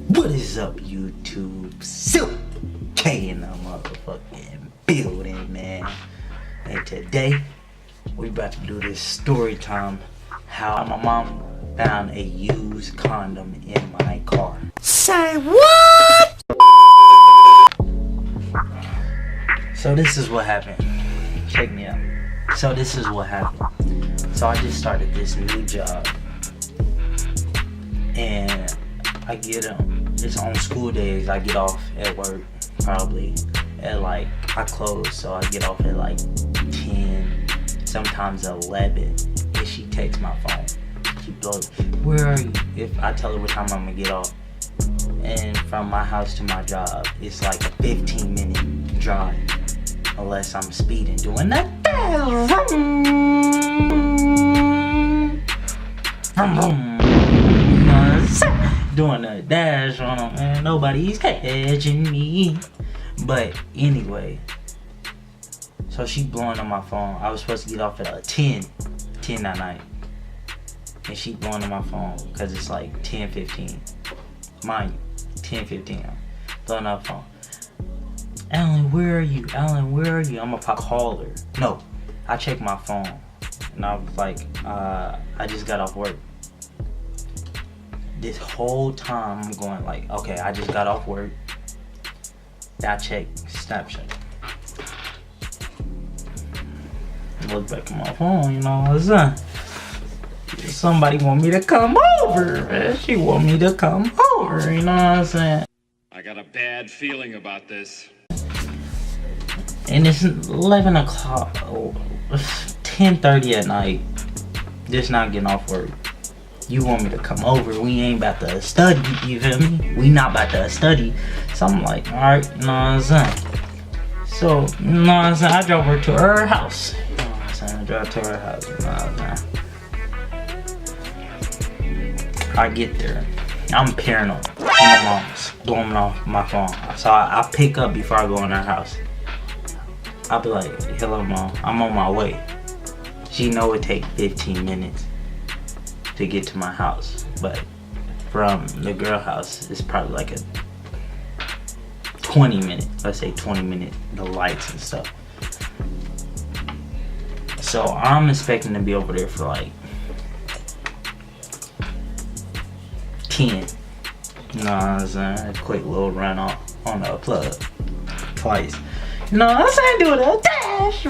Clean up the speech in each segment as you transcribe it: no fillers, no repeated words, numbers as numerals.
What is up, YouTube? Silk K in the motherfucking building, man. And today, we about to do this story time. How my mom found a used condom in my car. Say what? So this is what happened. Check me out. So this is what happened. So I just started this new job. And I get it's on school days. I get off at work probably at like, I close, so I get off at like 10, sometimes 11. And she takes my phone. She blows, where are you? If I tell her what time I'm gonna get off. And from my house to my job, it's like a 15-minute drive. Unless I'm speeding, doing that. Doing a dash on them, and nobody's catching me. But anyway, so she blowing on my phone. I was supposed to get off at 10 that night, and she blowing on my phone because it's like 10:15. Mind you, 10:15. Blowing on my phone. Alan, where are you? Alan, where are you? I'm gonna call her. No, I checked my phone, and I was like, I just got off work. This whole time I'm going like, okay, I just got off work. I check Snapchat. Look back at my phone, you know what I'm saying? Somebody want me to come over, man. She want me to come over, you know what I'm saying? I got a bad feeling about this. And it's 11 o'clock, 10:30 at night. Just not getting off work. You want me to come over? We ain't about to study, you feel me? We not about to study. So I'm like, alright, you know what I'm saying? So, you know what I'm saying? I drove her to her house. You know what I'm saying? I drove to her house, you know what I'm saying? I get there. I'm paranoid. My mom's blowing off my phone. So I pick up before I go in her house. I'll be like, hello mom, I'm on my way. She know it take 15 minutes to get to my house, but from the girl house it's probably like a 20 minute, let's say 20 minute, the lights and stuff. So I'm expecting to be over there for like 10. You know what I'm saying? A quick little run off on the plug twice. You know what I'm saying? Do a dash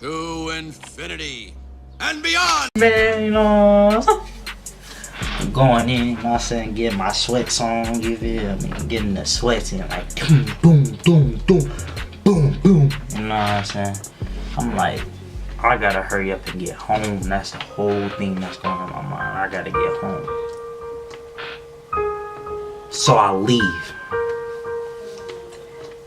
To infinity and beyond. Man, you know, going in, you know what I'm saying, getting my sweats on, you feel me? Getting the sweats in, like boom, boom, boom, boom, boom, boom. You know what I'm saying? I'm like, I gotta hurry up and get home. That's the whole thing that's going on in my mind. I gotta get home. So I leave.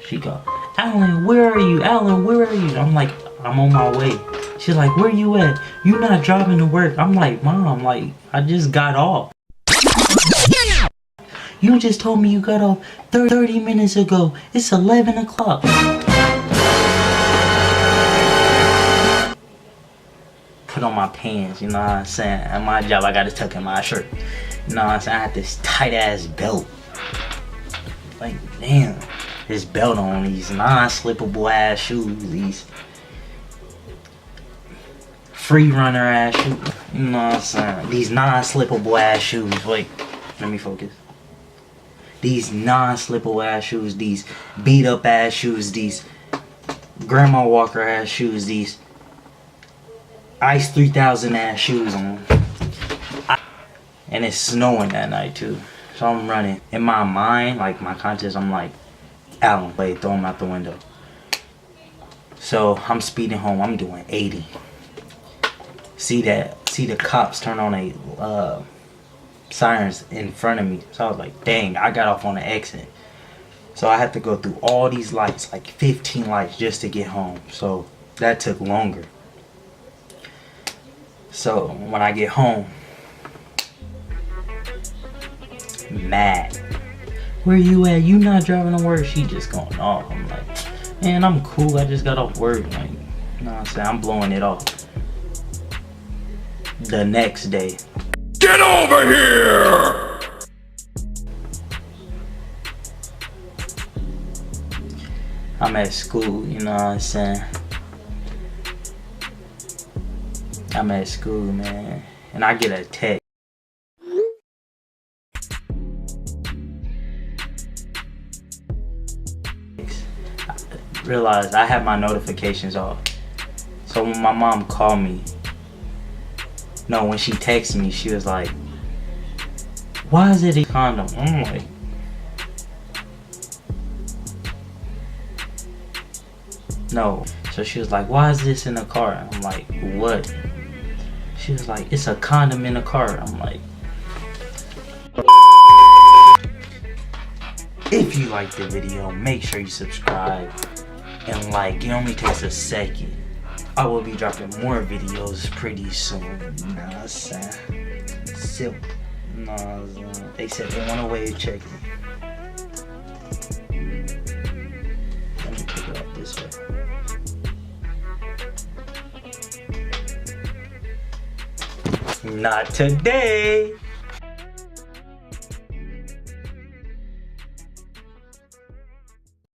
She go, Alan, where are you? Alan, where are you? I'm like, I'm on my way. She's like, where you at? You not driving to work? I'm like, mom, like, I just got off. You just told me you got off 30 minutes ago. It's 11 o'clock. Put on my pants, you know what I'm saying? At my job, I gotta tuck in my shirt. You know what I'm saying? I had this tight ass belt. Like, damn. This belt on, these non-slippable ass shoes, these free runner ass shoes. You know what I'm saying? These non-slippable ass shoes. Wait, let me focus. These non-slippable ass shoes, these beat up ass shoes, these Grandma Walker ass shoes, these Ice 3000 ass shoes on. And it's snowing that night too. So I'm running. In my mind, like my conscience, I'm like, Alan, wait, throw him out the window. So I'm speeding home. I'm doing 80. See the cops turn on a sirens in front of me. So I was like, dang, I got off on the exit. So I had to go through all these lights, like 15 lights, just to get home. So that took longer. So when I get home, mad. Where you at? You not driving to work? She just going off. I'm like, man, I'm cool. I just got off work. Like, you know what I'm saying? I'm blowing it off. The next day. Get over here! I'm at school, you know what I'm saying? I'm at school, man, and I get a text. I realized I have my notifications off. So when my mom called me, no, when she texted me, she was like, why is it a condom? I'm like, no. So she was like, why is this in the car? I'm like, what? She was like, it's a condom in the car. I'm like, if you liked the video, make sure you subscribe and like. It only takes a second. I will be dropping more videos pretty soon. You know what I'm saying? Simple. You know what I'm saying? They said they want a way to check me. Let me pick it up this way. Not today.